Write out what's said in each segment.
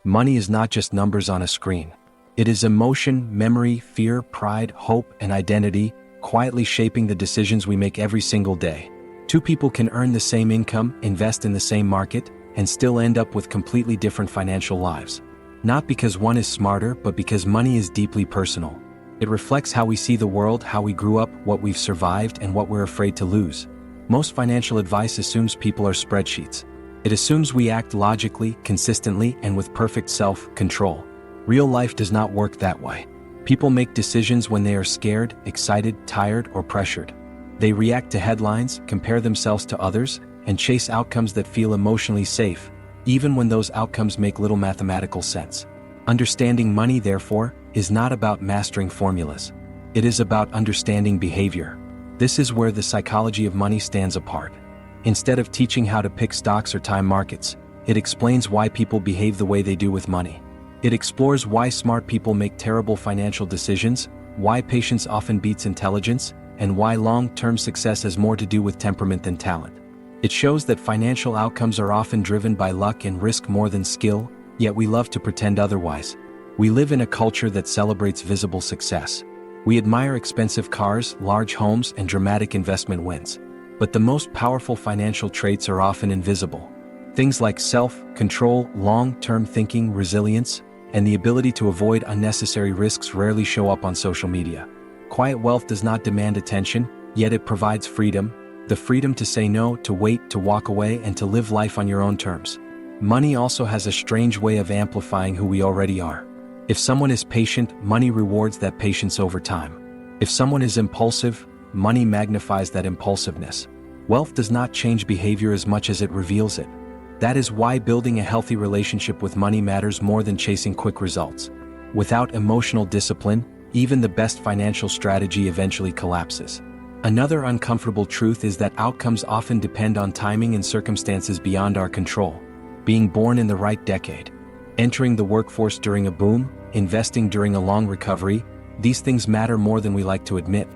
Money is not just numbers on a screen. It is emotion, memory, fear, pride, hope, and identity, quietly shaping the decisions we make every single day. Two people can earn the same income, invest in the same market, and still end up with completely different financial lives. Not because one is smarter, but because money is deeply personal. It reflects how we see the world, how we grew up, what we've survived, and what we're afraid to lose. Most financial advice assumes people are spreadsheets. It assumes we act logically, consistently, and with perfect self-control. Real life does not work that way. People make decisions when they are scared, excited, tired, or pressured. They react to headlines, compare themselves to others, and chase outcomes that feel emotionally safe, even when those outcomes make little mathematical sense. Understanding money, therefore, is not about mastering formulas. It is about understanding behavior. This is where the psychology of money stands apart. Instead of teaching how to pick stocks or time markets, it explains why people behave the way they do with money. It explores why smart people make terrible financial decisions, why patience often beats intelligence, and why long-term success has more to do with temperament than talent. It shows that financial outcomes are often driven by luck and risk more than skill, yet we love to pretend otherwise. We live in a culture that celebrates visible success. We admire expensive cars, large homes, and dramatic investment wins. But the most powerful financial traits are often invisible. Things like self-control, long-term thinking, resilience, and the ability to avoid unnecessary risks rarely show up on social media. Quiet wealth does not demand attention, yet it provides freedom, the freedom to say no, to wait, to walk away, and to live life on your own terms. Money also has a strange way of amplifying who we already are. If someone is patient, money rewards that patience over time. If someone is impulsive, money magnifies that impulsiveness. Wealth does not change behavior as much as it reveals it. That is why building a healthy relationship with money matters more than chasing quick results. Without emotional discipline, even the best financial strategy eventually collapses. Another uncomfortable truth is that outcomes often depend on timing and circumstances beyond our control. Being born in the right decade, entering the workforce during a boom, investing during a long recovery, these things matter more than we like to admit.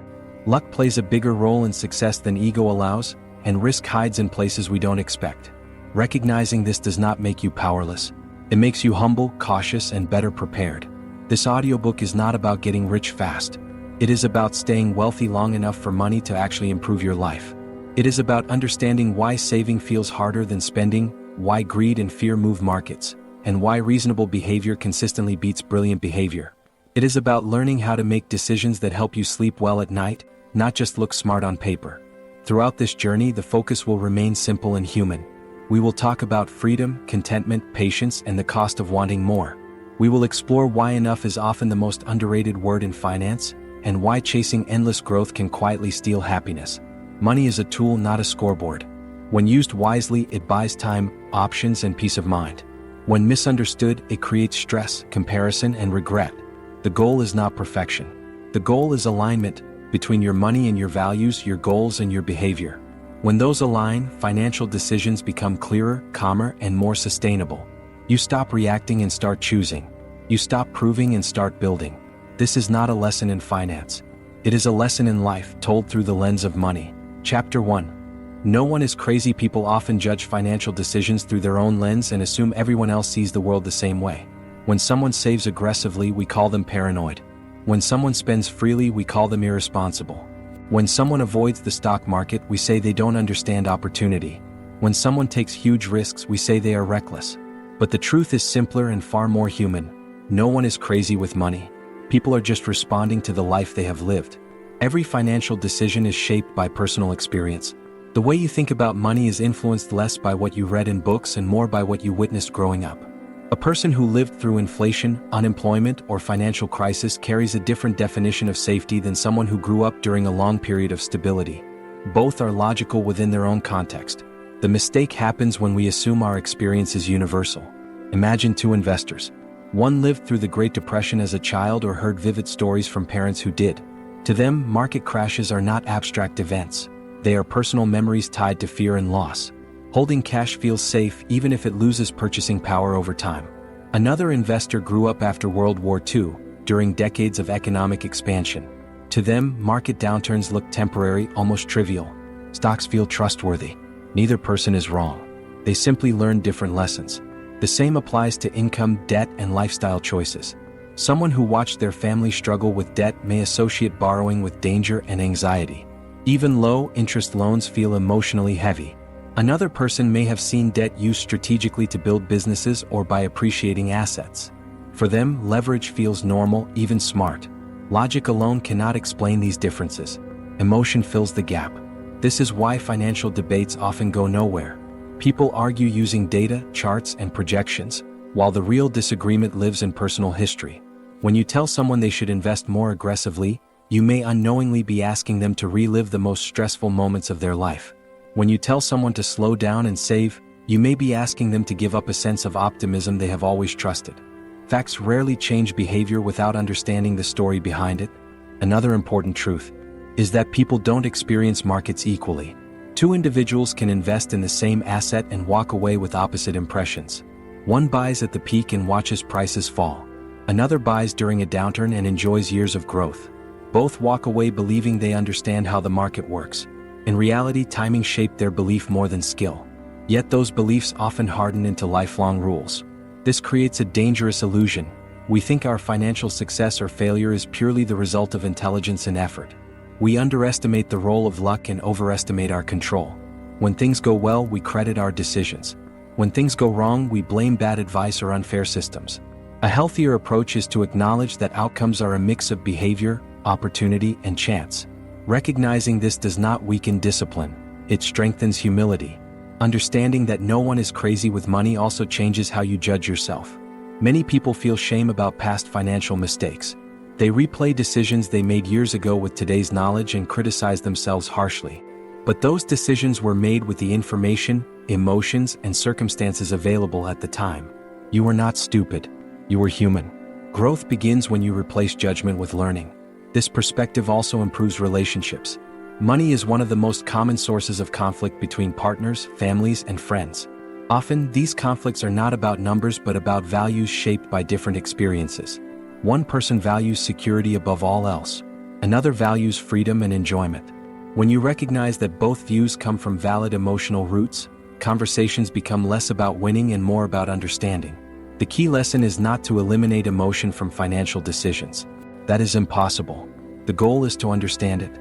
Luck plays a bigger role in success than ego allows, and risk hides in places we don't expect. Recognizing this does not make you powerless. It makes you humble, cautious, and better prepared. This audiobook is not about getting rich fast. It is about staying wealthy long enough for money to actually improve your life. It is about understanding why saving feels harder than spending, why greed and fear move markets, and why reasonable behavior consistently beats brilliant behavior. It is about learning how to make decisions that help you sleep well at night, not just look smart on paper. Throughout this journey, the focus will remain simple and human. We will talk about freedom, contentment, patience, and the cost of wanting more. We will explore why enough is often the most underrated word in finance, and why chasing endless growth can quietly steal happiness. Money is a tool, not a scoreboard. When used wisely, it buys time, options, and peace of mind. When misunderstood, it creates stress, comparison, and regret. The goal is not perfection. The goal is alignment between your money and your values, your goals and your behavior. When those align, financial decisions become clearer, calmer, and more sustainable. You stop reacting and start choosing. You stop proving and start building. This is not a lesson in finance. It is a lesson in life, told through the lens of money. Chapter 1. No one is crazy. People often judge financial decisions through their own lens and assume everyone else sees the world the same way. When someone saves aggressively, we call them paranoid. When someone spends freely, we call them irresponsible. When someone avoids the stock market, we say they don't understand opportunity. When someone takes huge risks, we say they are reckless. But the truth is simpler and far more human. No one is crazy with money. People are just responding to the life they have lived. Every financial decision is shaped by personal experience. The way you think about money is influenced less by what you read in books and more by what you witnessed growing up. A person who lived through inflation, unemployment, or financial crisis carries a different definition of safety than someone who grew up during a long period of stability. Both are logical within their own context. The mistake happens when we assume our experience is universal. Imagine two investors. One lived through the Great Depression as a child or heard vivid stories from parents who did. To them, market crashes are not abstract events. They are personal memories tied to fear and loss. Holding cash feels safe even if it loses purchasing power over time. Another investor grew up after World War II, during decades of economic expansion. To them, market downturns look temporary, almost trivial. Stocks feel trustworthy. Neither person is wrong. They simply learned different lessons. The same applies to income, debt, and lifestyle choices. Someone who watched their family struggle with debt may associate borrowing with danger and anxiety. Even low-interest loans feel emotionally heavy. Another person may have seen debt used strategically to build businesses or by appreciating assets. For them, leverage feels normal, even smart. Logic alone cannot explain these differences. Emotion fills the gap. This is why financial debates often go nowhere. People argue using data, charts, and projections, while the real disagreement lives in personal history. When you tell someone they should invest more aggressively, you may unknowingly be asking them to relive the most stressful moments of their life. When you tell someone to slow down and save, you may be asking them to give up a sense of optimism they have always trusted. Facts rarely change behavior without understanding the story behind it. Another important truth is that people don't experience markets equally. Two individuals can invest in the same asset and walk away with opposite impressions. One buys at the peak and watches prices fall. Another buys during a downturn and enjoys years of growth. Both walk away believing they understand how the market works. In reality, timing shaped their belief more than skill. Yet those beliefs often harden into lifelong rules. This creates a dangerous illusion. We think our financial success or failure is purely the result of intelligence and effort. We underestimate the role of luck and overestimate our control. When things go well, we credit our decisions. When things go wrong, we blame bad advice or unfair systems. A healthier approach is to acknowledge that outcomes are a mix of behavior, opportunity, and chance. Recognizing this does not weaken discipline, it strengthens humility. Understanding that no one is crazy with money also changes how you judge yourself. Many people feel shame about past financial mistakes. They replay decisions they made years ago with today's knowledge and criticize themselves harshly. But those decisions were made with the information, emotions, and circumstances available at the time. You were not stupid. You were human. Growth begins when you replace judgment with learning. This perspective also improves relationships. Money is one of the most common sources of conflict between partners, families, and friends. Often, these conflicts are not about numbers but about values shaped by different experiences. One person values security above all else. Another values freedom and enjoyment. When you recognize that both views come from valid emotional roots, conversations become less about winning and more about understanding. The key lesson is not to eliminate emotion from financial decisions. That is impossible. The goal is to understand it.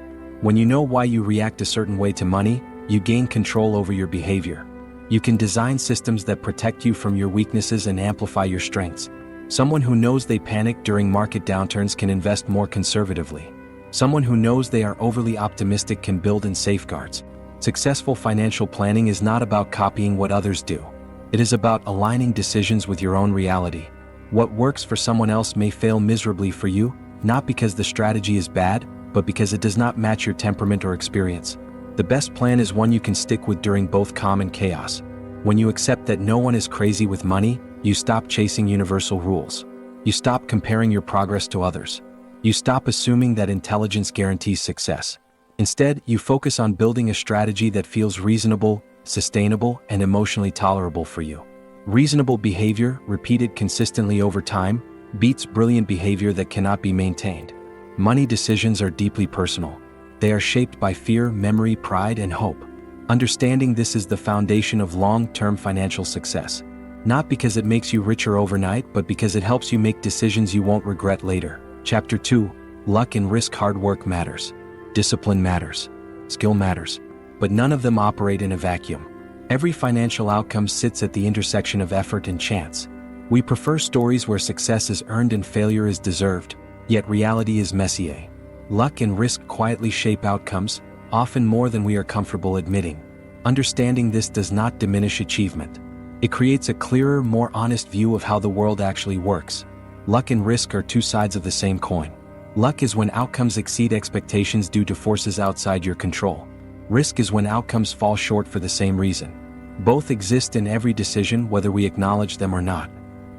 When you know why you react a certain way to money, you gain control over your behavior. You can design systems that protect you from your weaknesses and amplify your strengths. Someone who knows they panic during market downturns can invest more conservatively. Someone who knows they are overly optimistic can build in safeguards. Successful financial planning is not about copying what others do. It is about aligning decisions with your own reality. What works for someone else may fail miserably for you, not because the strategy is bad, but because it does not match your temperament or experience. The best plan is one you can stick with during both calm and chaos. When you accept that no one is crazy with money, you stop chasing universal rules. You stop comparing your progress to others. You stop assuming that intelligence guarantees success. Instead, you focus on building a strategy that feels reasonable, sustainable, and emotionally tolerable for you. Reasonable behavior, repeated consistently over time, beats brilliant behavior that cannot be maintained. Money decisions are deeply personal. They are shaped by fear, memory, pride, and hope. Understanding this is the foundation of long-term financial success. Not because it makes you richer overnight, but because it helps you make decisions you won't regret later. Chapter 2: Luck and Risk. Hard work matters. Discipline matters. Skill matters. But none of them operate in a vacuum. Every financial outcome sits at the intersection of effort and chance. We prefer stories where success is earned and failure is deserved, yet reality is messy. Luck and risk quietly shape outcomes, often more than we are comfortable admitting. Understanding this does not diminish achievement. It creates a clearer, more honest view of how the world actually works. Luck and risk are two sides of the same coin. Luck is when outcomes exceed expectations due to forces outside your control. Risk is when outcomes fall short for the same reason. Both exist in every decision, whether we acknowledge them or not.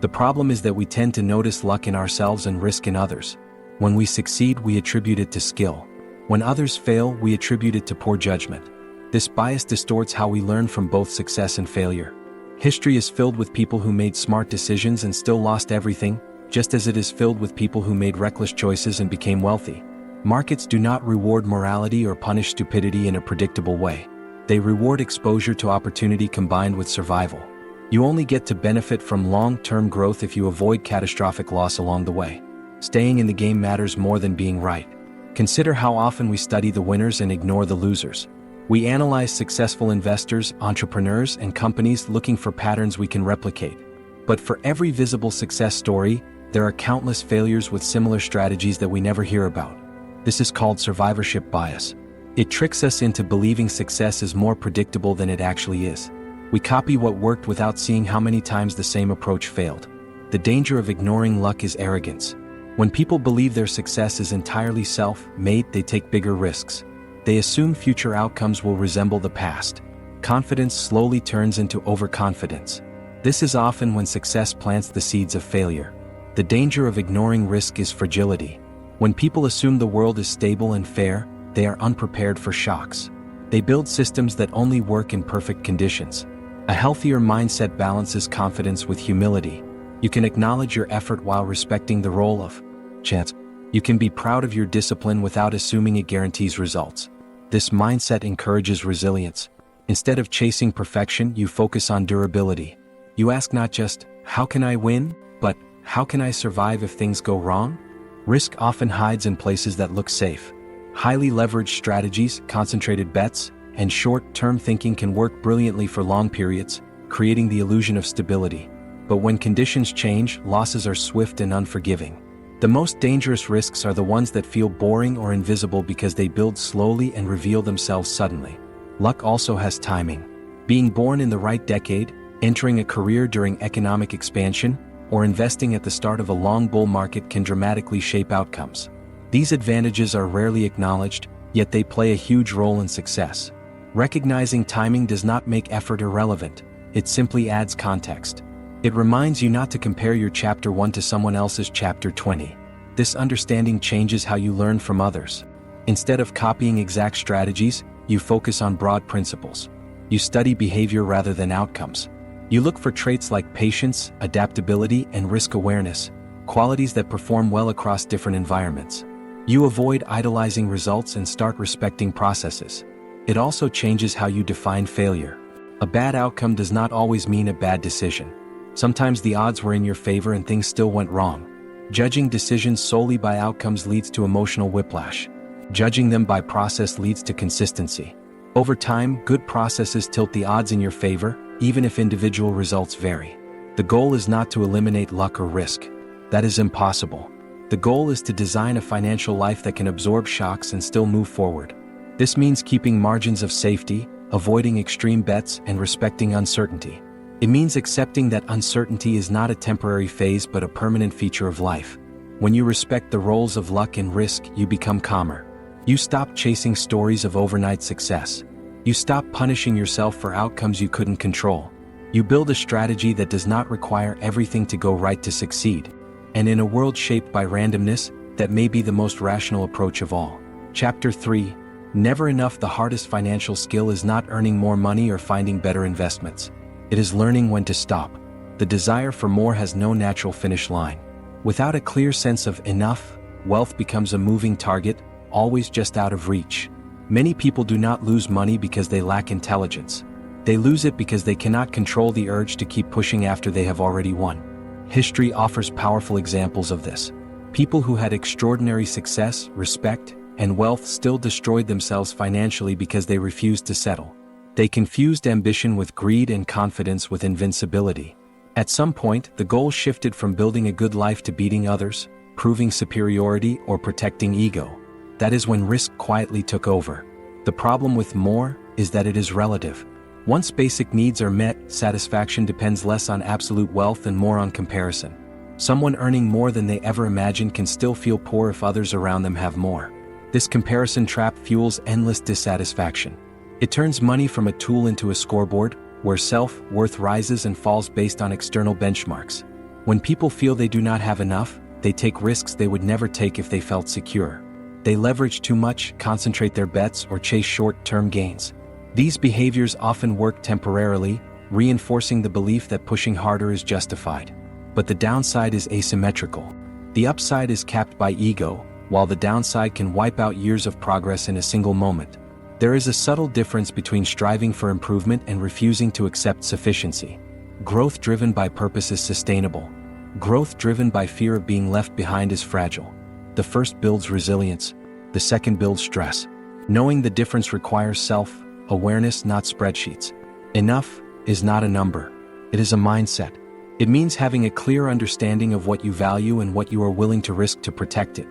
The problem is that we tend to notice luck in ourselves and risk in others. When we succeed, we attribute it to skill. When others fail, we attribute it to poor judgment. This bias distorts how we learn from both success and failure. History is filled with people who made smart decisions and still lost everything, just as it is filled with people who made reckless choices and became wealthy. Markets do not reward morality or punish stupidity in a predictable way. They reward exposure to opportunity combined with survival. You only get to benefit from long-term growth if you avoid catastrophic loss along the way. Staying in the game matters more than being right. Consider how often we study the winners and ignore the losers. We analyze successful investors, entrepreneurs, and companies looking for patterns we can replicate. But for every visible success story, there are countless failures with similar strategies that we never hear about. This is called survivorship bias. It tricks us into believing success is more predictable than it actually is. We copy what worked without seeing how many times the same approach failed. The danger of ignoring luck is arrogance. When people believe their success is entirely self-made, they take bigger risks. They assume future outcomes will resemble the past. Confidence slowly turns into overconfidence. This is often when success plants the seeds of failure. The danger of ignoring risk is fragility. When people assume the world is stable and fair, they are unprepared for shocks. They build systems that only work in perfect conditions. A healthier mindset balances confidence with humility. You can acknowledge your effort while respecting the role of chance. You can be proud of your discipline without assuming it guarantees results. This mindset encourages resilience. Instead of chasing perfection, you focus on durability. You ask not just, how can I win, but how can I survive if things go wrong? Risk often hides in places that look safe. Highly leveraged strategies, concentrated bets, and short-term thinking can work brilliantly for long periods, creating the illusion of stability. But when conditions change, losses are swift and unforgiving. The most dangerous risks are the ones that feel boring or invisible because they build slowly and reveal themselves suddenly. Luck also has timing. Being born in the right decade, entering a career during economic expansion, or investing at the start of a long bull market can dramatically shape outcomes. These advantages are rarely acknowledged, yet they play a huge role in success. Recognizing timing does not make effort irrelevant, it simply adds context. It reminds you not to compare your chapter 1 to someone else's chapter 20. This understanding changes how you learn from others. Instead of copying exact strategies, you focus on broad principles. You study behavior rather than outcomes. You look for traits like patience, adaptability, and risk awareness, qualities that perform well across different environments. You avoid idolizing results and start respecting processes. It also changes how you define failure. A bad outcome does not always mean a bad decision. Sometimes the odds were in your favor and things still went wrong. Judging decisions solely by outcomes leads to emotional whiplash. Judging them by process leads to consistency. Over time, good processes tilt the odds in your favor, even if individual results vary. The goal is not to eliminate luck or risk. That is impossible. The goal is to design a financial life that can absorb shocks and still move forward. This means keeping margins of safety, avoiding extreme bets, and respecting uncertainty. It means accepting that uncertainty is not a temporary phase but a permanent feature of life. When you respect the roles of luck and risk, you become calmer. You stop chasing stories of overnight success. You stop punishing yourself for outcomes you couldn't control. You build a strategy that does not require everything to go right to succeed. And in a world shaped by randomness, that may be the most rational approach of all. Chapter 3. Never enough. The hardest financial skill is not earning more money or finding better investments. It is learning when to stop. The desire for more has no natural finish line. Without a clear sense of enough, wealth becomes a moving target, always just out of reach. Many people do not lose money because they lack intelligence. They lose it because they cannot control the urge to keep pushing after they have already won. History offers powerful examples of this. People who had extraordinary success, respect, and wealth still destroyed themselves financially because they refused to settle. They confused ambition with greed and confidence with invincibility. At some point, the goal shifted from building a good life to beating others, proving superiority, or protecting ego. That is when risk quietly took over. The problem with more is that it is relative. Once basic needs are met, satisfaction depends less on absolute wealth and more on comparison. Someone earning more than they ever imagined can still feel poor if others around them have more. This comparison trap fuels endless dissatisfaction. It turns money from a tool into a scoreboard, where self-worth rises and falls based on external benchmarks. When people feel they do not have enough, they take risks they would never take if they felt secure. They leverage too much, concentrate their bets, or chase short-term gains. These behaviors often work temporarily, reinforcing the belief that pushing harder is justified. But the downside is asymmetrical. The upside is capped by ego, while the downside can wipe out years of progress in a single moment. There is a subtle difference between striving for improvement and refusing to accept sufficiency. Growth driven by purpose is sustainable. Growth driven by fear of being left behind is fragile. The first builds resilience, the second builds stress. Knowing the difference requires self-awareness, not spreadsheets. Enough is not a number. It is a mindset. It means having a clear understanding of what you value and what you are willing to risk to protect it.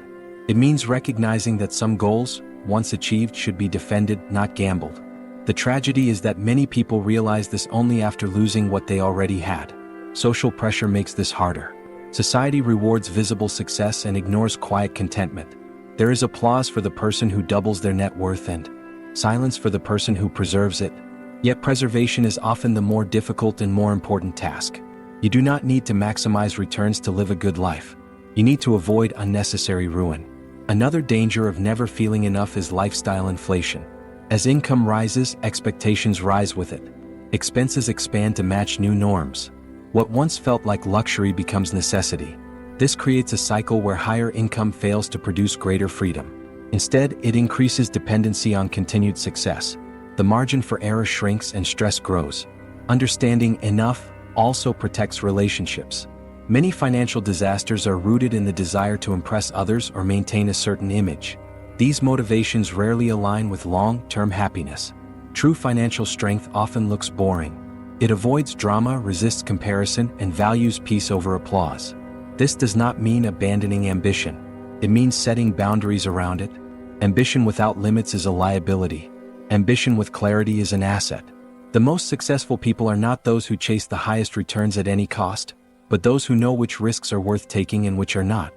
It means recognizing that some goals, once achieved, should be defended, not gambled. The tragedy is that many people realize this only after losing what they already had. Social pressure makes this harder. Society rewards visible success and ignores quiet contentment. There is applause for the person who doubles their net worth and silence for the person who preserves it. Yet preservation is often the more difficult and more important task. You do not need to maximize returns to live a good life. You need to avoid unnecessary ruin. Another danger of never feeling enough is lifestyle inflation. As income rises, expectations rise with it. Expenses expand to match new norms. What once felt like luxury becomes necessity. This creates a cycle where higher income fails to produce greater freedom. Instead, it increases dependency on continued success. The margin for error shrinks and stress grows. Understanding enough also protects relationships. Many financial disasters are rooted in the desire to impress others or maintain a certain image. These motivations rarely align with long-term happiness. True financial strength often looks boring. It avoids drama, resists comparison, and values peace over applause. This does not mean abandoning ambition. It means setting boundaries around it. Ambition without limits is a liability. Ambition with clarity is an asset. The most successful people are not those who chase the highest returns at any cost, but those who know which risks are worth taking and which are not.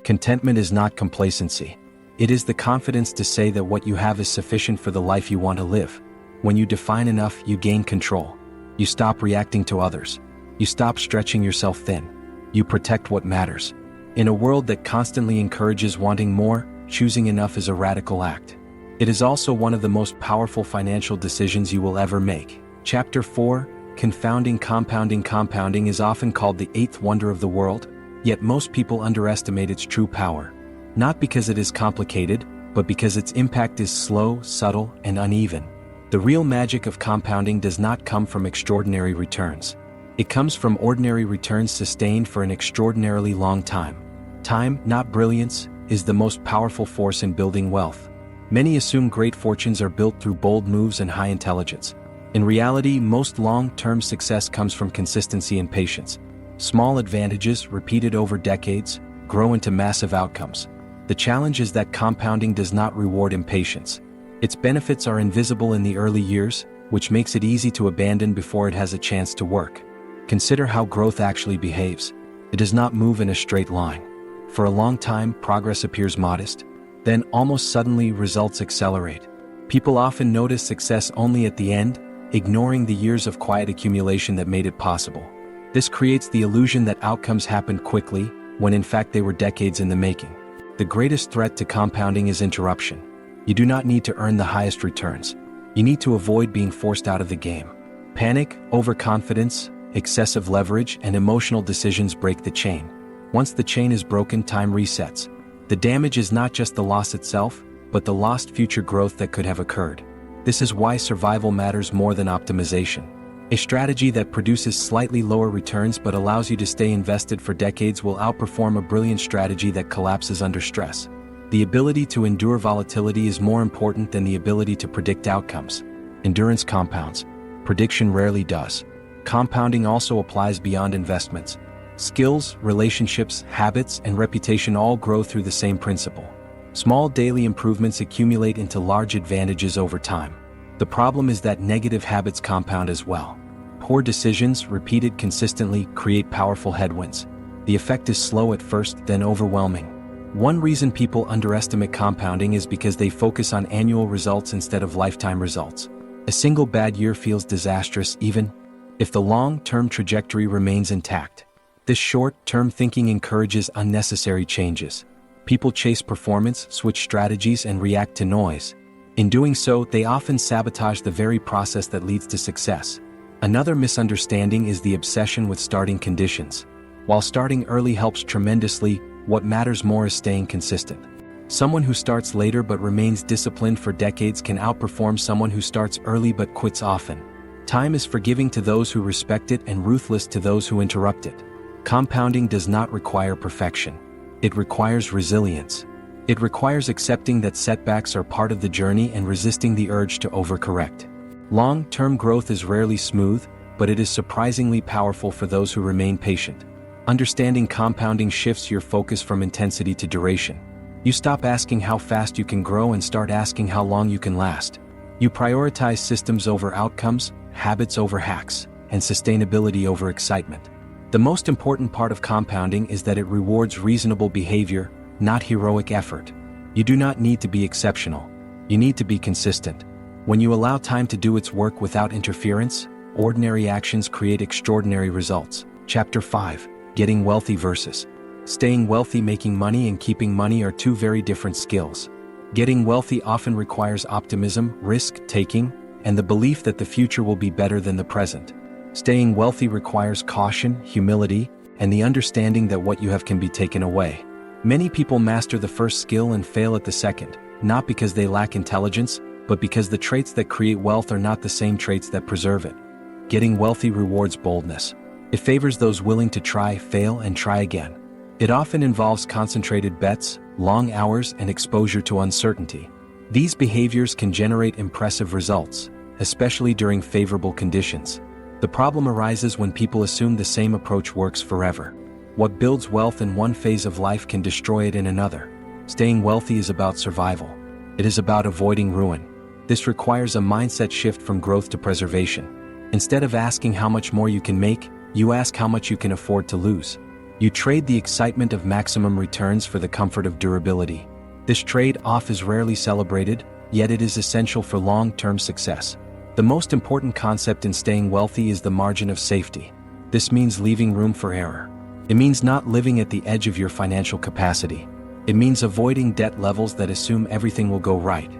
Contentment is not complacency. It is the confidence to say that what you have is sufficient for the life you want to live. When you define enough, you gain control. You stop reacting to others. You stop stretching yourself thin. You protect what matters. In a world that constantly encourages wanting more, choosing enough is a radical act. It is also one of the most powerful financial decisions you will ever make. Chapter 4: Confounding Compounding. Compounding is often called the eighth wonder of the world, yet most people underestimate its true power. Not because it is complicated, but because its impact is slow, subtle, and uneven. The real magic of compounding does not come from extraordinary returns. It comes from ordinary returns sustained for an extraordinarily long time. Time, not brilliance, is the most powerful force in building wealth. Many assume great fortunes are built through bold moves and high intelligence. In reality, most long-term success comes from consistency and patience. Small advantages, repeated over decades, grow into massive outcomes. The challenge is that compounding does not reward impatience. Its benefits are invisible in the early years, which makes it easy to abandon before it has a chance to work. Consider how growth actually behaves. It does not move in a straight line. For a long time, progress appears modest. Then, almost suddenly, results accelerate. People often notice success only at the end, ignoring the years of quiet accumulation that made it possible. This creates the illusion that outcomes happened quickly, when in fact they were decades in the making. The greatest threat to compounding is interruption. You do not need to earn the highest returns. You need to avoid being forced out of the game. Panic, overconfidence, excessive leverage, and emotional decisions break the chain. Once the chain is broken, time resets. The damage is not just the loss itself, but the lost future growth that could have occurred. This is why survival matters more than optimization. A strategy that produces slightly lower returns but allows you to stay invested for decades will outperform a brilliant strategy that collapses under stress. The ability to endure volatility is more important than the ability to predict outcomes. Endurance compounds. Prediction rarely does. Compounding also applies beyond investments. Skills, relationships, habits, and reputation all grow through the same principle. Small daily improvements accumulate into large advantages over time. The problem is that negative habits compound as well. Poor decisions, repeated consistently, create powerful headwinds. The effect is slow at first, then overwhelming. One reason people underestimate compounding is because they focus on annual results instead of lifetime results. A single bad year feels disastrous even if the long-term trajectory remains intact. This short-term thinking encourages unnecessary changes. People chase performance, switch strategies, and react to noise. In doing so, they often sabotage the very process that leads to success. Another misunderstanding is the obsession with starting conditions. While starting early helps tremendously, what matters more is staying consistent. Someone who starts later but remains disciplined for decades can outperform someone who starts early but quits often. Time is forgiving to those who respect it and ruthless to those who interrupt it. Compounding does not require perfection. It requires resilience. It requires accepting that setbacks are part of the journey and resisting the urge to overcorrect. Long-term growth is rarely smooth, but it is surprisingly powerful for those who remain patient. Understanding compounding shifts your focus from intensity to duration. You stop asking how fast you can grow and start asking how long you can last. You prioritize systems over outcomes, habits over hacks, and sustainability over excitement. The most important part of compounding is that it rewards reasonable behavior, not heroic effort. You do not need to be exceptional. You need to be consistent. When you allow time to do its work without interference, ordinary actions create extraordinary results. Chapter 5. Getting wealthy versus staying wealthy. Making money and keeping money are two very different skills. Getting wealthy often requires optimism, risk-taking, and the belief that the future will be better than the present. Staying wealthy requires caution, humility, and the understanding that what you have can be taken away. Many people master the first skill and fail at the second, not because they lack intelligence, but because the traits that create wealth are not the same traits that preserve it. Getting wealthy rewards boldness. It favors those willing to try, fail, and try again. It often involves concentrated bets, long hours, and exposure to uncertainty. These behaviors can generate impressive results, especially during favorable conditions. The problem arises when people assume the same approach works forever. What builds wealth in one phase of life can destroy it in another. Staying wealthy is about survival. It is about avoiding ruin. This requires a mindset shift from growth to preservation. Instead of asking how much more you can make, you ask how much you can afford to lose. You trade the excitement of maximum returns for the comfort of durability. This trade-off is rarely celebrated, yet it is essential for long-term success. The most important concept in staying wealthy is the margin of safety. This means leaving room for error. It means not living at the edge of your financial capacity. It means avoiding debt levels that assume everything will go right.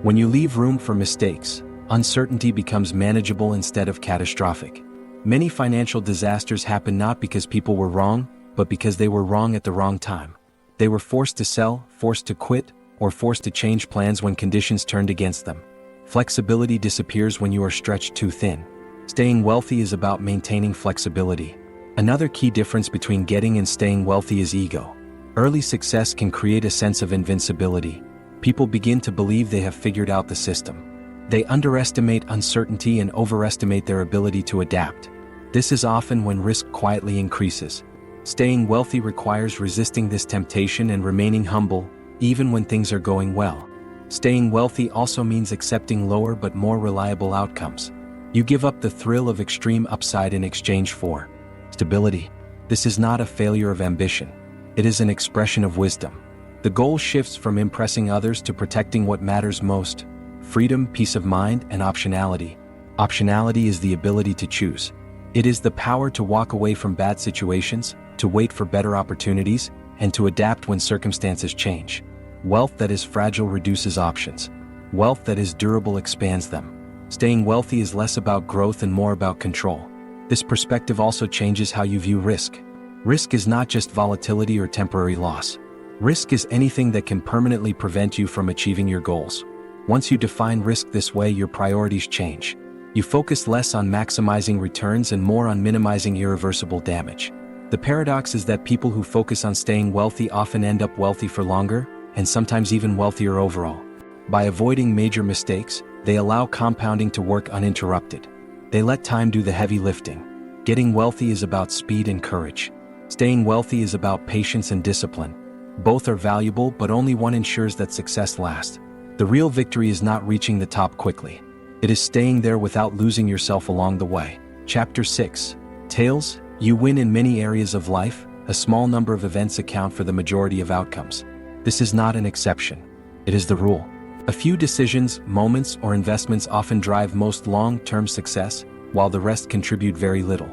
When you leave room for mistakes, uncertainty becomes manageable instead of catastrophic. Many financial disasters happen not because people were wrong, but because they were wrong at the wrong time. They were forced to sell, forced to quit, or forced to change plans when conditions turned against them. Flexibility disappears when you are stretched too thin. Staying wealthy is about maintaining flexibility. Another key difference between getting and staying wealthy is ego. Early success can create a sense of invincibility. People begin to believe they have figured out the system. They underestimate uncertainty and overestimate their ability to adapt. This is often when risk quietly increases. Staying wealthy requires resisting this temptation and remaining humble, even when things are going well. Staying wealthy also means accepting lower but more reliable outcomes. You give up the thrill of extreme upside in exchange for stability. This is not a failure of ambition. It is an expression of wisdom. The goal shifts from impressing others to protecting what matters most: freedom, peace of mind, and optionality. Optionality is the ability to choose. It is the power to walk away from bad situations, to wait for better opportunities, and to adapt when circumstances change. Wealth that is fragile reduces options. Wealth that is durable expands them. Staying wealthy is less about growth and more about control. This perspective also changes how you view risk. Risk is not just volatility or temporary loss. Risk is anything that can permanently prevent you from achieving your goals. Once you define risk this way, your priorities change. You focus less on maximizing returns and more on minimizing irreversible damage. The paradox is that people who focus on staying wealthy often end up wealthy for longer, and sometimes even wealthier overall. By avoiding major mistakes, they allow compounding to work uninterrupted. They let time do the heavy lifting. Getting wealthy is about speed and courage. Staying wealthy is about patience and discipline. Both are valuable, but only one ensures that success lasts. The real victory is not reaching the top quickly. It is staying there without losing yourself along the way. Chapter 6. Tails. You win in many areas of life. A small number of events account for the majority of outcomes. This is not an exception. It is the rule. A few decisions, moments, or investments often drive most long-term success, while the rest contribute very little.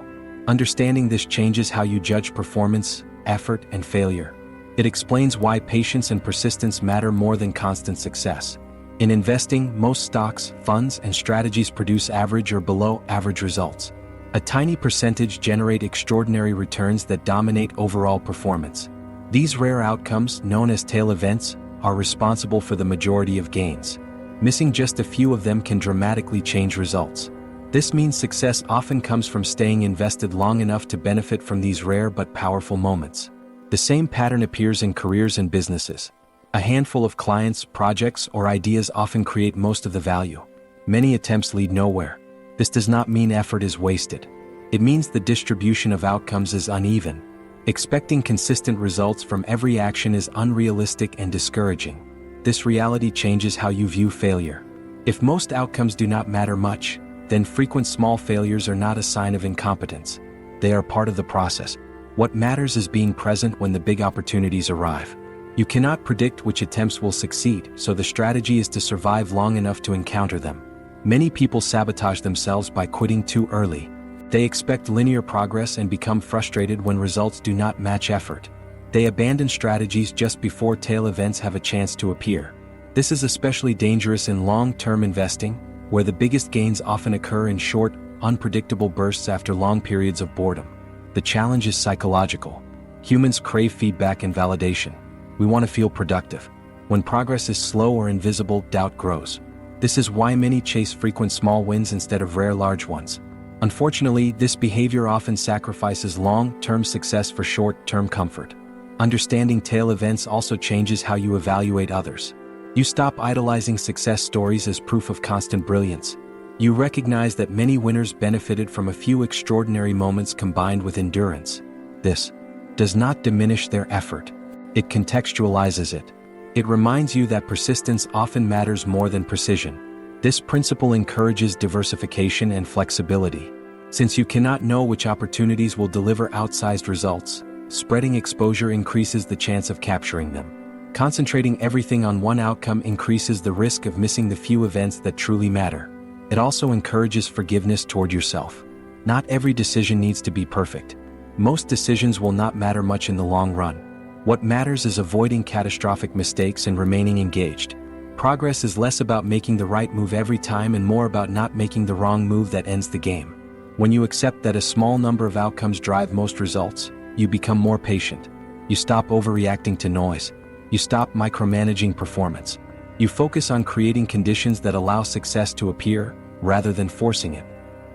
Understanding this changes how you judge performance, effort, and failure. It explains why patience and persistence matter more than constant success. In investing, most stocks, funds, and strategies produce average or below average results. A tiny percentage generate extraordinary returns that dominate overall performance. These rare outcomes, known as tail events, are responsible for the majority of gains. Missing just a few of them can dramatically change results. This means success often comes from staying invested long enough to benefit from these rare but powerful moments. The same pattern appears in careers and businesses. A handful of clients, projects, or ideas often create most of the value. Many attempts lead nowhere. This does not mean effort is wasted. It means the distribution of outcomes is uneven. Expecting consistent results from every action is unrealistic and discouraging. This reality changes how you view failure. If most outcomes do not matter much, then frequent small failures are not a sign of incompetence. They are part of the process. What matters is being present when the big opportunities arrive. You cannot predict which attempts will succeed, so the strategy is to survive long enough to encounter them. Many people sabotage themselves by quitting too early. They expect linear progress and become frustrated when results do not match effort. They abandon strategies just before tail events have a chance to appear. This is especially dangerous in long-term investing, where the biggest gains often occur in short, unpredictable bursts after long periods of boredom. The challenge is psychological. Humans crave feedback and validation. We want to feel productive. When progress is slow or invisible, doubt grows. This is why many chase frequent small wins instead of rare large ones. Unfortunately, this behavior often sacrifices long-term success for short-term comfort. Understanding tail events also changes how you evaluate others. You stop idolizing success stories as proof of constant brilliance. You recognize that many winners benefited from a few extraordinary moments combined with endurance. This does not diminish their effort. It contextualizes it. It reminds you that persistence often matters more than precision. This principle encourages diversification and flexibility. Since you cannot know which opportunities will deliver outsized results, spreading exposure increases the chance of capturing them. Concentrating everything on one outcome increases the risk of missing the few events that truly matter. It also encourages forgiveness toward yourself. Not every decision needs to be perfect. Most decisions will not matter much in the long run. What matters is avoiding catastrophic mistakes and remaining engaged. Progress is less about making the right move every time and more about not making the wrong move that ends the game. When you accept that a small number of outcomes drive most results, you become more patient. You stop overreacting to noise. You stop micromanaging performance. You focus on creating conditions that allow success to appear, rather than forcing it.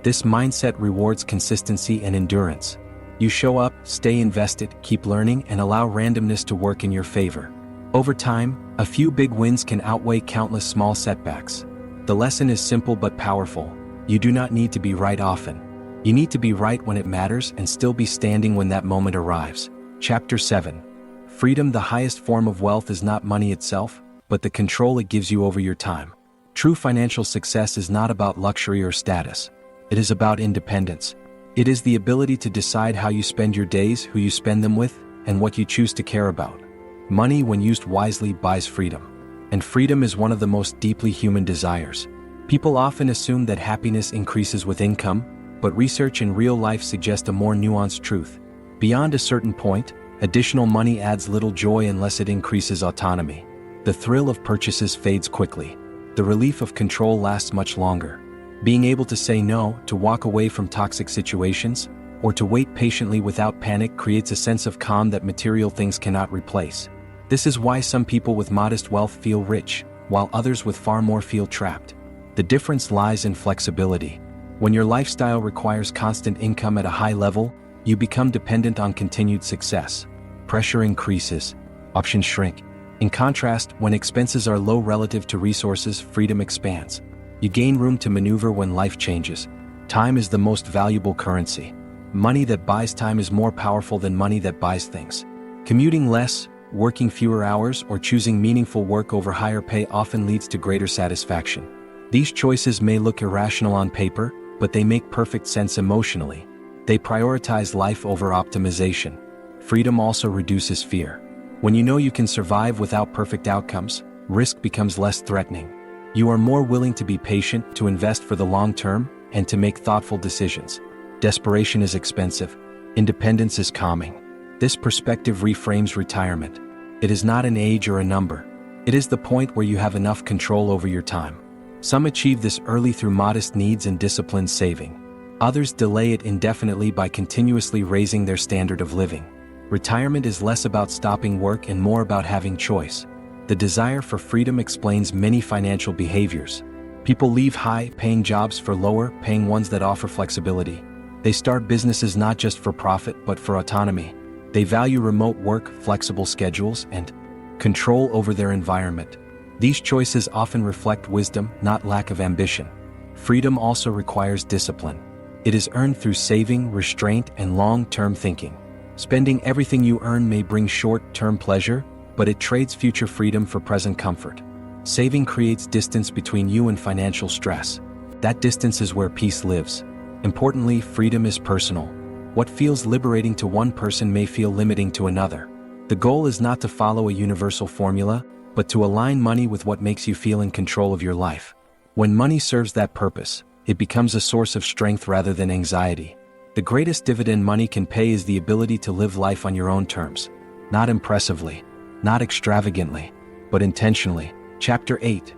This mindset rewards consistency and endurance. You show up, stay invested, keep learning, and allow randomness to work in your favor. Over time, a few big wins can outweigh countless small setbacks. The lesson is simple but powerful. You do not need to be right often. You need to be right when it matters and still be standing when that moment arrives. Chapter 7. Freedom. The highest form of wealth is not money itself, but the control it gives you over your time. True financial success is not about luxury or status. It is about independence. It is the ability to decide how you spend your days, who you spend them with, and what you choose to care about. Money, when used wisely, buys freedom. And freedom is one of the most deeply human desires. People often assume that happiness increases with income, but research in real life suggests a more nuanced truth. Beyond a certain point, additional money adds little joy unless it increases autonomy. The thrill of purchases fades quickly. The relief of control lasts much longer. Being able to say no, to walk away from toxic situations, or to wait patiently without panic creates a sense of calm that material things cannot replace. This is why some people with modest wealth feel rich, while others with far more feel trapped. The difference lies in flexibility. When your lifestyle requires constant income at a high level, you become dependent on continued success. Pressure increases. Options shrink. In contrast, when expenses are low relative to resources, freedom expands. You gain room to maneuver when life changes. Time is the most valuable currency. Money that buys time is more powerful than money that buys things. Commuting less, working fewer hours, or choosing meaningful work over higher pay often leads to greater satisfaction. These choices may look irrational on paper, but they make perfect sense emotionally. They prioritize life over optimization. Freedom also reduces fear. When you know you can survive without perfect outcomes, risk becomes less threatening. You are more willing to be patient, to invest for the long term, and to make thoughtful decisions. Desperation is expensive. Independence is calming. This perspective reframes retirement. It is not an age or a number. It is the point where you have enough control over your time. Some achieve this early through modest needs and disciplined saving. Others delay it indefinitely by continuously raising their standard of living. Retirement is less about stopping work and more about having choice. The desire for freedom explains many financial behaviors. People leave high-paying jobs for lower-paying ones that offer flexibility. They start businesses not just for profit but for autonomy. They value remote work, flexible schedules, and control over their environment. These choices often reflect wisdom, not lack of ambition. Freedom also requires discipline. It is earned through saving, restraint, and long-term thinking. Spending everything you earn may bring short-term pleasure, but it trades future freedom for present comfort. Saving creates distance between you and financial stress. That distance is where peace lives. Importantly, freedom is personal. What feels liberating to one person may feel limiting to another. The goal is not to follow a universal formula, but to align money with what makes you feel in control of your life. When money serves that purpose, it becomes a source of strength rather than anxiety. The greatest dividend money can pay is the ability to live life on your own terms. Not impressively, not extravagantly, but intentionally. Chapter 8.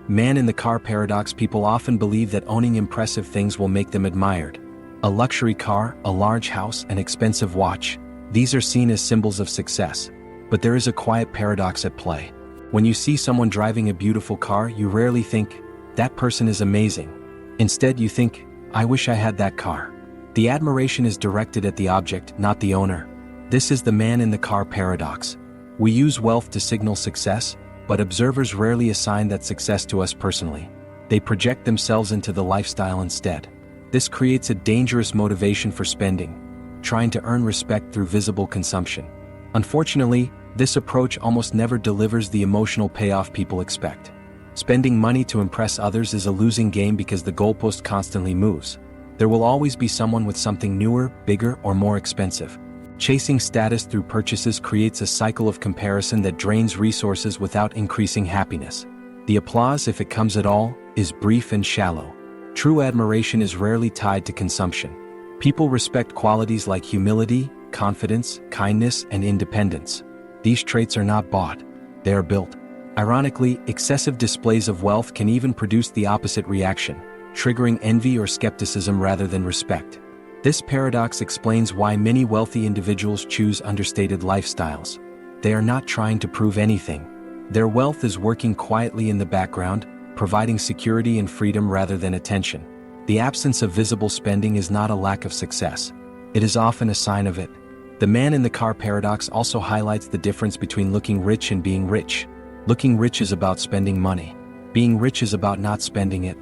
Man in the Car Paradox. People often believe that owning impressive things will make them admired. A luxury car, a large house, an expensive watch. These are seen as symbols of success. But there is a quiet paradox at play. When you see someone driving a beautiful car, you rarely think, that person is amazing. Instead, you think, I wish I had that car. The admiration is directed at the object, not the owner. This is the man in the car paradox. We use wealth to signal success, but observers rarely assign that success to us personally. They project themselves into the lifestyle instead. This creates a dangerous motivation for spending, trying to earn respect through visible consumption. Unfortunately, this approach almost never delivers the emotional payoff people expect. Spending money to impress others is a losing game because the goalpost constantly moves. There will always be someone with something newer, bigger, or more expensive. Chasing status through purchases creates a cycle of comparison that drains resources without increasing happiness. The applause, if it comes at all, is brief and shallow. True admiration is rarely tied to consumption. People respect qualities like humility, confidence, kindness, and independence. These traits are not bought, they are built. Ironically, excessive displays of wealth can even produce the opposite reaction, triggering envy or skepticism rather than respect. This paradox explains why many wealthy individuals choose understated lifestyles. They are not trying to prove anything. Their wealth is working quietly in the background, providing security and freedom rather than attention. The absence of visible spending is not a lack of success. It is often a sign of it. The man in the car paradox also highlights the difference between looking rich and being rich. Looking rich is about spending money. Being rich is about not spending it.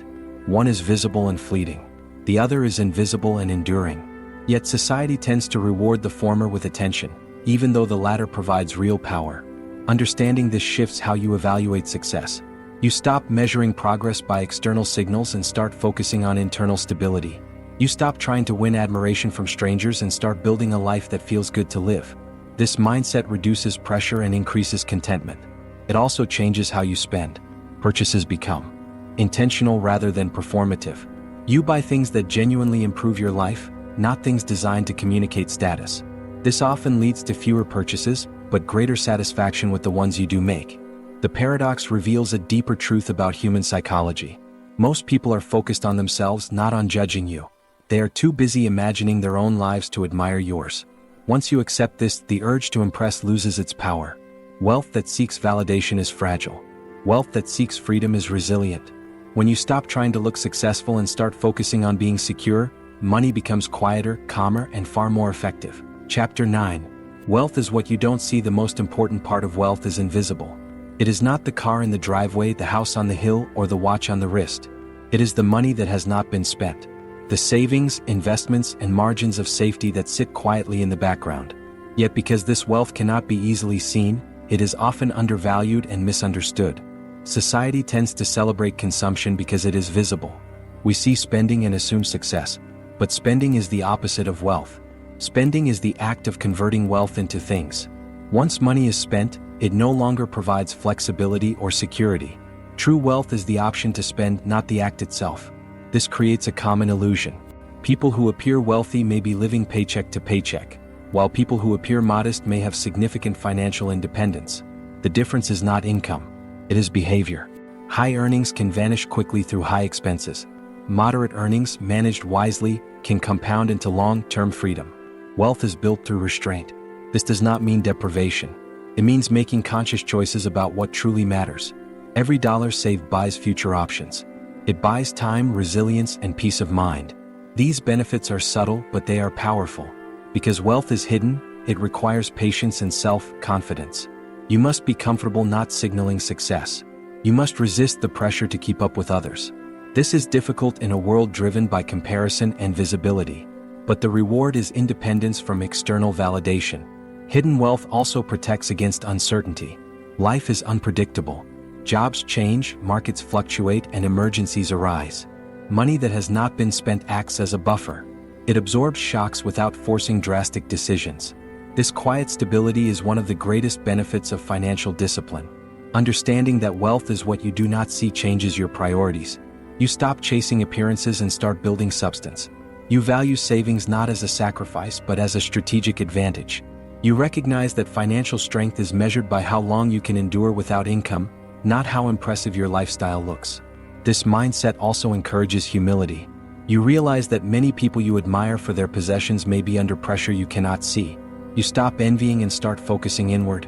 One is visible and fleeting. The other is invisible and enduring. Yet society tends to reward the former with attention, even though the latter provides real power. Understanding this shifts how you evaluate success. You stop measuring progress by external signals and start focusing on internal stability. You stop trying to win admiration from strangers and start building a life that feels good to live. This mindset reduces pressure and increases contentment. It also changes how you spend. Purchases become intentional rather than performative. You buy things that genuinely improve your life, not things designed to communicate status. This often leads to fewer purchases, but greater satisfaction with the ones you do make. The paradox reveals a deeper truth about human psychology. Most people are focused on themselves, not on judging you. They are too busy imagining their own lives to admire yours. Once you accept this, the urge to impress loses its power. Wealth that seeks validation is fragile. Wealth that seeks freedom is resilient. When you stop trying to look successful and start focusing on being secure, money becomes quieter, calmer, and far more effective. Chapter 9. Wealth is what you don't see. The most important part of wealth is invisible. It is not the car in the driveway, the house on the hill, or the watch on the wrist. It is the money that has not been spent. The savings, investments, and margins of safety that sit quietly in the background. Yet because this wealth cannot be easily seen, it is often undervalued and misunderstood. Society tends to celebrate consumption because it is visible. We see spending and assume success. But spending is the opposite of wealth. Spending is the act of converting wealth into things. Once money is spent, it no longer provides flexibility or security. True wealth is the option to spend, not the act itself. This creates a common illusion. People who appear wealthy may be living paycheck to paycheck, while people who appear modest may have significant financial independence. The difference is not income. It is behavior. High earnings can vanish quickly through high expenses. Moderate earnings, managed wisely, can compound into long-term freedom. Wealth is built through restraint. This does not mean deprivation. It means making conscious choices about what truly matters. Every dollar saved buys future options. It buys time, resilience, and peace of mind. These benefits are subtle, but they are powerful. Because wealth is hidden, it requires patience and self-confidence. You must be comfortable not signaling success. You must resist the pressure to keep up with others. This is difficult in a world driven by comparison and visibility. But the reward is independence from external validation. Hidden wealth also protects against uncertainty. Life is unpredictable. Jobs change, markets fluctuate, and emergencies arise. Money that has not been spent acts as a buffer. It absorbs shocks without forcing drastic decisions. This quiet stability is one of the greatest benefits of financial discipline. Understanding that wealth is what you do not see changes your priorities. You stop chasing appearances and start building substance. You value savings not as a sacrifice but as a strategic advantage. You recognize that financial strength is measured by how long you can endure without income, not how impressive your lifestyle looks. This mindset also encourages humility. You realize that many people you admire for their possessions may be under pressure you cannot see. You stop envying and start focusing inward.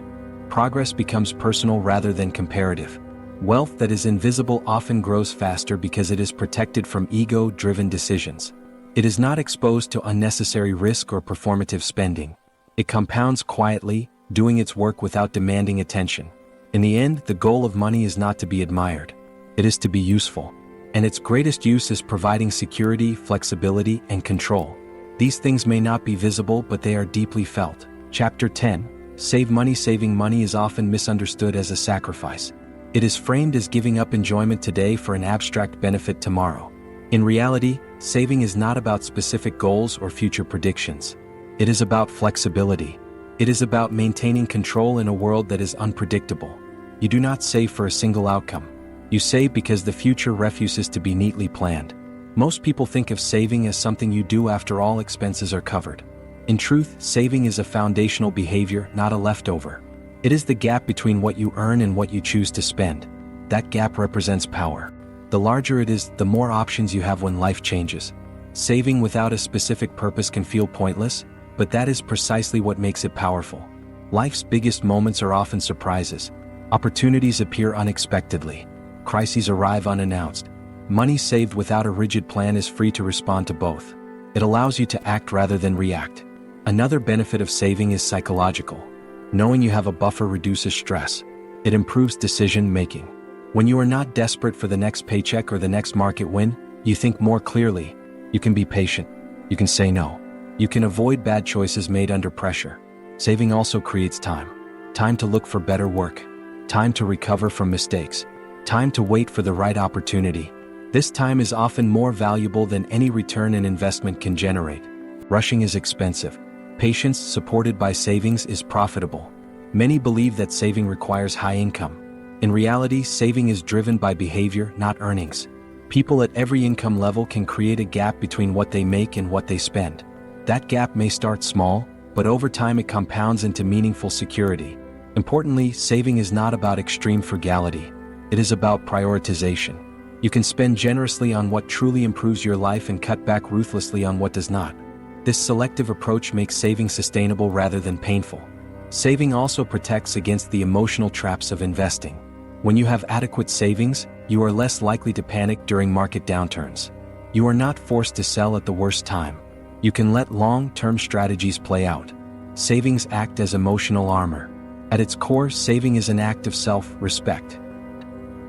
Progress becomes personal rather than comparative. Wealth that is invisible often grows faster because it is protected from ego-driven decisions. It is not exposed to unnecessary risk or performative spending. It compounds quietly, doing its work without demanding attention. In the end, the goal of money is not to be admired. It is to be useful. And its greatest use is providing security, flexibility, and control. These things may not be visible, but they are deeply felt. Chapter 10. Save money. Saving money is often misunderstood as a sacrifice. It is framed as giving up enjoyment today for an abstract benefit tomorrow. In reality, saving is not about specific goals or future predictions. It is about flexibility. It is about maintaining control in a world that is unpredictable. You do not save for a single outcome. You save because the future refuses to be neatly planned. Most people think of saving as something you do after all expenses are covered. In truth, saving is a foundational behavior, not a leftover. It is the gap between what you earn and what you choose to spend. That gap represents power. The larger it is, the more options you have when life changes. Saving without a specific purpose can feel pointless, but that is precisely what makes it powerful. Life's biggest moments are often surprises. Opportunities appear unexpectedly. Crises arrive unannounced. Money saved without a rigid plan is free to respond to both. It allows you to act rather than react. Another benefit of saving is psychological. Knowing you have a buffer reduces stress. It improves decision-making. When you are not desperate for the next paycheck or the next market win, you think more clearly. You can be patient. You can say no. You can avoid bad choices made under pressure. Saving also creates time. Time to look for better work. Time to recover from mistakes. Time to wait for the right opportunity. This time is often more valuable than any return an investment can generate. Rushing is expensive. Patience, supported by savings, is profitable. Many believe that saving requires high income. In reality, saving is driven by behavior, not earnings. People at every income level can create a gap between what they make and what they spend. That gap may start small, but over time it compounds into meaningful security. Importantly, saving is not about extreme frugality. It is about prioritization. You can spend generously on what truly improves your life and cut back ruthlessly on what does not. This selective approach makes saving sustainable rather than painful. Saving also protects against the emotional traps of investing. When you have adequate savings, you are less likely to panic during market downturns. You are not forced to sell at the worst time. You can let long-term strategies play out. Savings act as emotional armor. At its core, saving is an act of self-respect.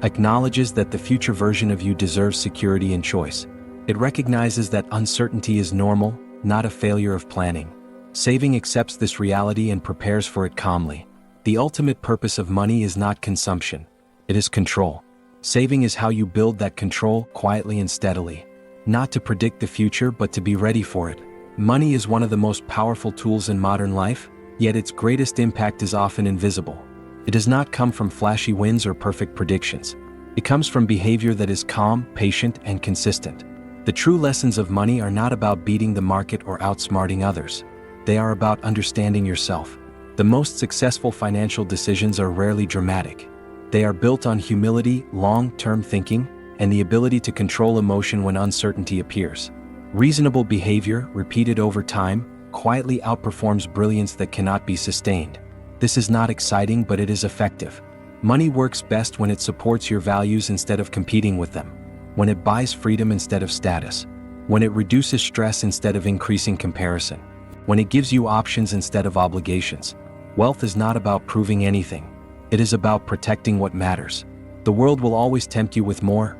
Acknowledges that the future version of you deserves security and choice. It recognizes that uncertainty is normal, not a failure of planning. Saving accepts this reality and prepares for it calmly. The ultimate purpose of money is not consumption. It is control. Saving is how you build that control quietly and steadily. Not to predict the future, but to be ready for it. Money is one of the most powerful tools in modern life, yet its greatest impact is often invisible. It does not come from flashy wins or perfect predictions. It comes from behavior that is calm, patient, and consistent. The true lessons of money are not about beating the market or outsmarting others. They are about understanding yourself. The most successful financial decisions are rarely dramatic. They are built on humility, long-term thinking, and the ability to control emotion when uncertainty appears. Reasonable behavior, repeated over time, quietly outperforms brilliance that cannot be sustained. This is not exciting, but it is effective. Money works best when it supports your values instead of competing with them. when it buys freedom instead of status, when it reduces stress instead of increasing comparison, when it gives you options instead of obligations. Wealth is not about proving anything. It is about protecting what matters. The world will always tempt you with more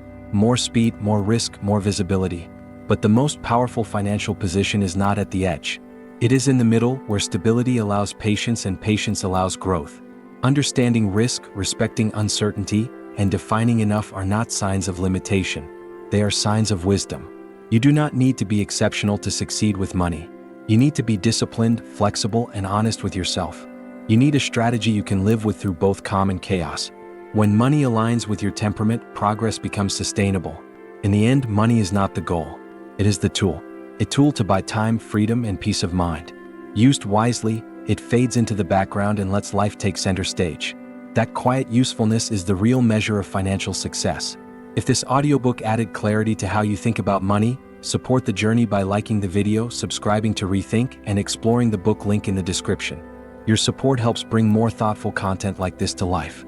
speed, more risk, more visibility. But the most powerful financial position is not at the edge. It is in the middle, where stability allows patience and patience allows growth. Understanding risk, respecting uncertainty, and defining enough are not signs of limitation. They are signs of wisdom. You do not need to be exceptional to succeed with money. You need to be disciplined, flexible, and honest with yourself. You need a strategy you can live with through both calm and chaos. When money aligns with your temperament, progress becomes sustainable. In the end, money is not the goal. It is the tool. A tool to buy time, freedom, and peace of mind. Used wisely, it fades into the background and lets life take center stage. That quiet usefulness is the real measure of financial success. If this audiobook added clarity to how you think about money, support the journey by liking the video, subscribing to Rethink, and exploring the book link in the description. Your support helps bring more thoughtful content like this to life.